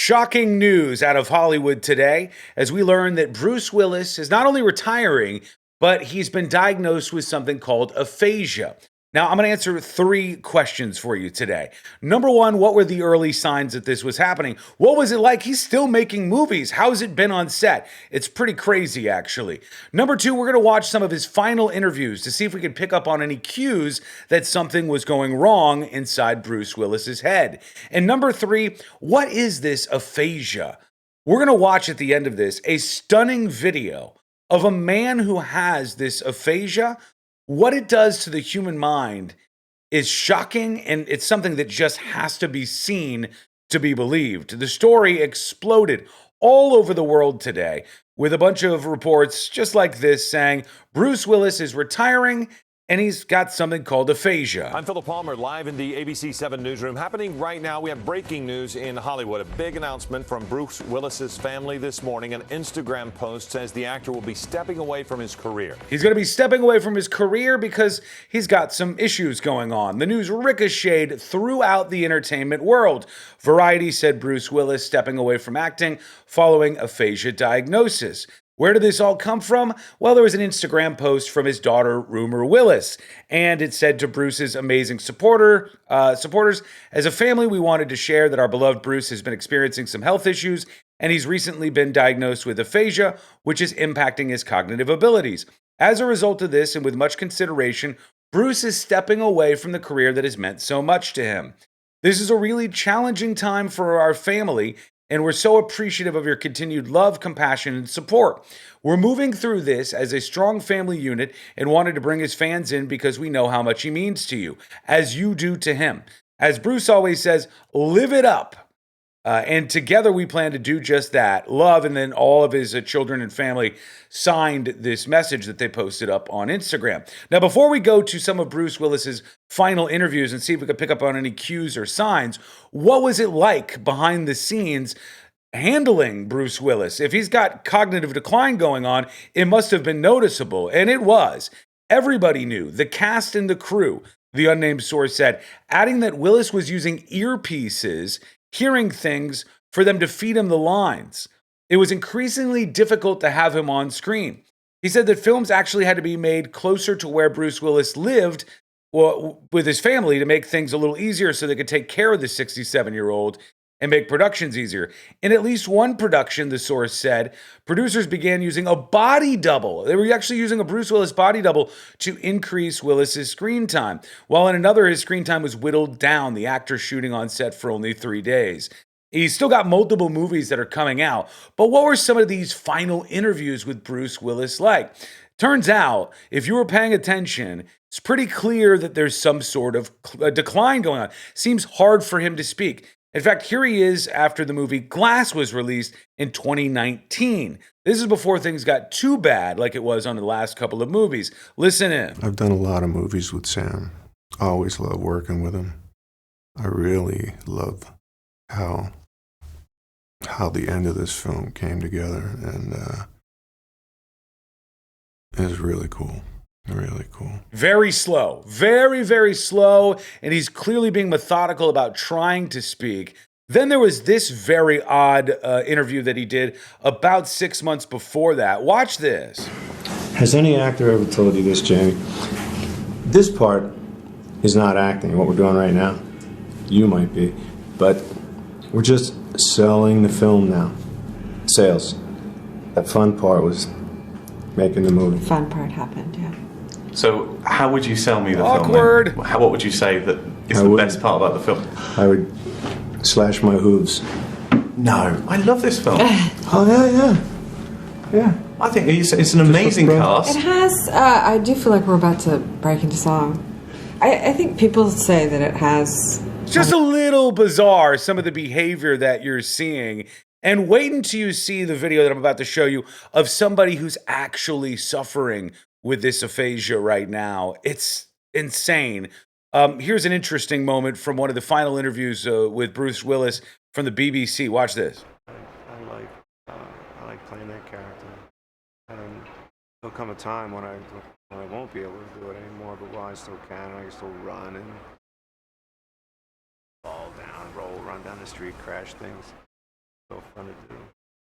Shocking news out of Hollywood today as we learn that Bruce Willis is not only retiring, but he's been diagnosed with something called aphasia. Now, I'm going to answer three questions for you today. Number one, what were the early signs that this was happening? What was it like? He's still making movies. How's it been on set? It's pretty crazy, actually. Number two, we're going to watch some of his final interviews to see if we can pick up on any cues that something was going wrong inside Bruce Willis's head. And number three, what is this aphasia? We're going to watch at the end of this a stunning video of a man who has this aphasia. What it does to the human mind is shocking, and it's something that just has to be seen to be believed. The story exploded all over the world today with a bunch of reports just like this saying Bruce Willis is retiring and he's got something called aphasia. I'm Philip Palmer, live in the ABC 7 newsroom. Happening right now, we have breaking news in Hollywood. A big announcement from Bruce Willis's family this morning. An Instagram post says the actor will be stepping away from his career. He's going to be stepping away from his career because he's got some issues going on. The news ricocheted throughout the entertainment world. Variety said Bruce Willis stepping away from acting following aphasia diagnosis. Where did this all come from? Well, there was an Instagram post from his daughter, Rumor Willis, and it said to Bruce's amazing supporters, as a family, we wanted to share that our beloved Bruce has been experiencing some health issues, and he's recently been diagnosed with aphasia, which is impacting his cognitive abilities. As a result of this, and with much consideration, Bruce is stepping away from the career that has meant so much to him. This is a really challenging time for our family, and we're so appreciative of your continued love, compassion, and support. We're moving through this as a strong family unit and wanted to bring his fans in because we know how much he means to you, as you do to him. As Bruce always says, live it up. And together we plan to do just that. Love, and then all of his children and family signed this message that they posted up on Instagram. Now, before we go to some of Bruce Willis's final interviews and see if we could pick up on any cues or signs, what was it like behind the scenes handling Bruce Willis? If he's got cognitive decline going on, it must have been noticeable, and it was. Everybody knew, the cast and the crew, the unnamed source said, adding that Willis was using earpieces, hearing things for them to feed him the lines. It was increasingly difficult to have him on screen. He said that films actually had to be made closer to where Bruce Willis lived with his family to make things a little easier so they could take care of the 67-year-old and make productions easier. In at least one production, the source said, producers began using a body double. They were actually using a Bruce Willis body double to increase Willis's screen time. While in another, his screen time was whittled down, the actor shooting on set for only 3 days. He's still got multiple movies that are coming out. But what were some of these final interviews with Bruce Willis like? Turns out, if you were paying attention, it's pretty clear that there's some sort of decline going on. Seems hard for him to speak. In fact, here he is after the movie Glass was released in 2019. This is before things got too bad like it was on the last couple of movies. Listen in. I've done a lot of movies with Sam. I always love working with him. I really love how the end of this film came together, and it was really cool. Really cool. Very slow. Very, very slow. And he's clearly being methodical about trying to speak. Then there was this very odd interview that he did about 6 months before that. Watch this. Has any actor ever told you this, Jamie? This part is not acting, what we're doing right now. You might be. But we're just selling the film now. Sales. That fun part was making the movie. The fun part happened, yeah. So how would you sell me the Awkward. film? What would you say that is the best part about the film? I would slash my hooves. No, I love this film. Oh, yeah. I think it's an amazing cast. It has, I do feel like we're about to break into song. I think people say that it has... It's just a little bizarre, some of the behavior that you're seeing. And wait until you see the video that I'm about to show you of somebody who's actually suffering with this aphasia right now. It's insane. Here's an interesting moment from one of the final interviews with Bruce Willis from the BBC. Watch this. I like playing that character, and there'll come a time when I won't be able to do it anymore. But while I still can, I can still run and fall down, roll, run down the street, crash things. still fun to do.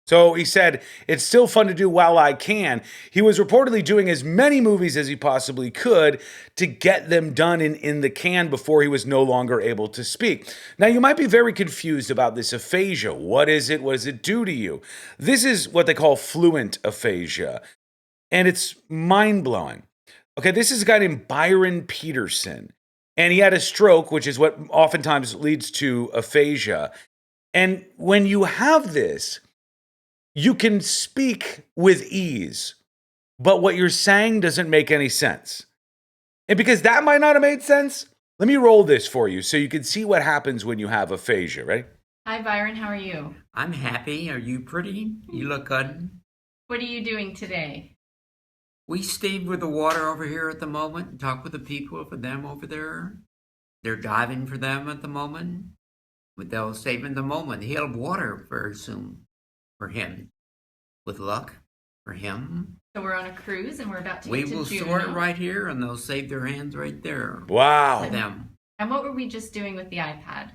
So he said, it's still fun to do while I can. He was reportedly doing as many movies as he possibly could to get them done in the can before he was no longer able to speak. Now, you might be very confused about this aphasia. What is it? What does it do to you? This is what they call fluent aphasia, and it's mind-blowing. Okay, this is a guy named Byron Peterson, and he had a stroke, which is what oftentimes leads to aphasia. And when you have this, you can speak with ease, but what you're saying doesn't make any sense. And because that might not have made sense, let me roll this for you so you can see what happens when you have aphasia, right? Hi, Byron. How are you? I'm happy. Are you pretty? You look good. What are you doing today? We stayed with the water over here at the moment and talked with the people for them over there. They're diving for them at the moment. But they'll save in the moment. He'll have water very soon for him. With luck for him. So we're on a cruise and we're about to We get to will Juneau. store it right here and they'll save their hands right there. Wow. For them. And what were we just doing with the iPad?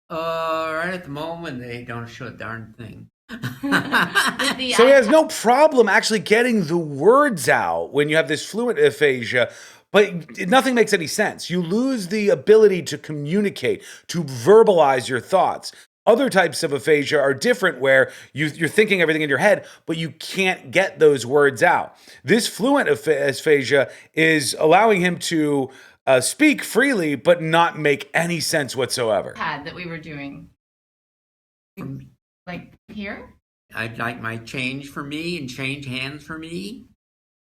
Right at the moment, they don't show a darn thing. With the So he has iPad- no problem actually getting the words out when you have this fluent aphasia, but nothing makes any sense. You lose the ability to communicate, to verbalize your thoughts. Other types of aphasia are different where you're thinking everything in your head, but you can't get those words out. This fluent aphasia is allowing him to speak freely, but not make any sense whatsoever. iPad that we were doing. Like here? I'd like my change for me and change hands for me.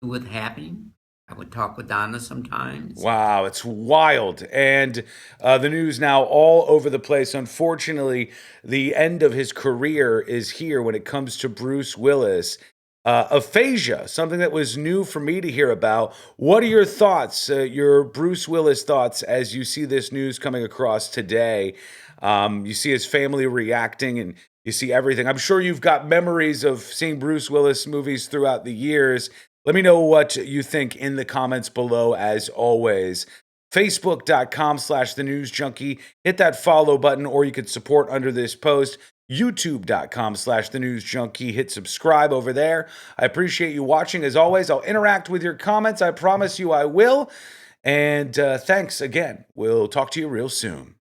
With happening. I would talk with Donna sometimes. Wow, it's wild. And the news now all over the place. Unfortunately, the end of his career is here when it comes to Bruce Willis. Aphasia, something that was new for me to hear about. What are your thoughts, your Bruce Willis thoughts, as you see this news coming across today? You see his family reacting and you see everything. I'm sure you've got memories of seeing Bruce Willis movies throughout the years. Let me know what you think in the comments below, as always. Facebook.com/thenewsjunkie. Hit that follow button, or you could support under this post. YouTube.com/thenewsjunkie. Hit subscribe over there. I appreciate you watching. As always, I'll interact with your comments. I promise you I will. And thanks again. We'll talk to you real soon.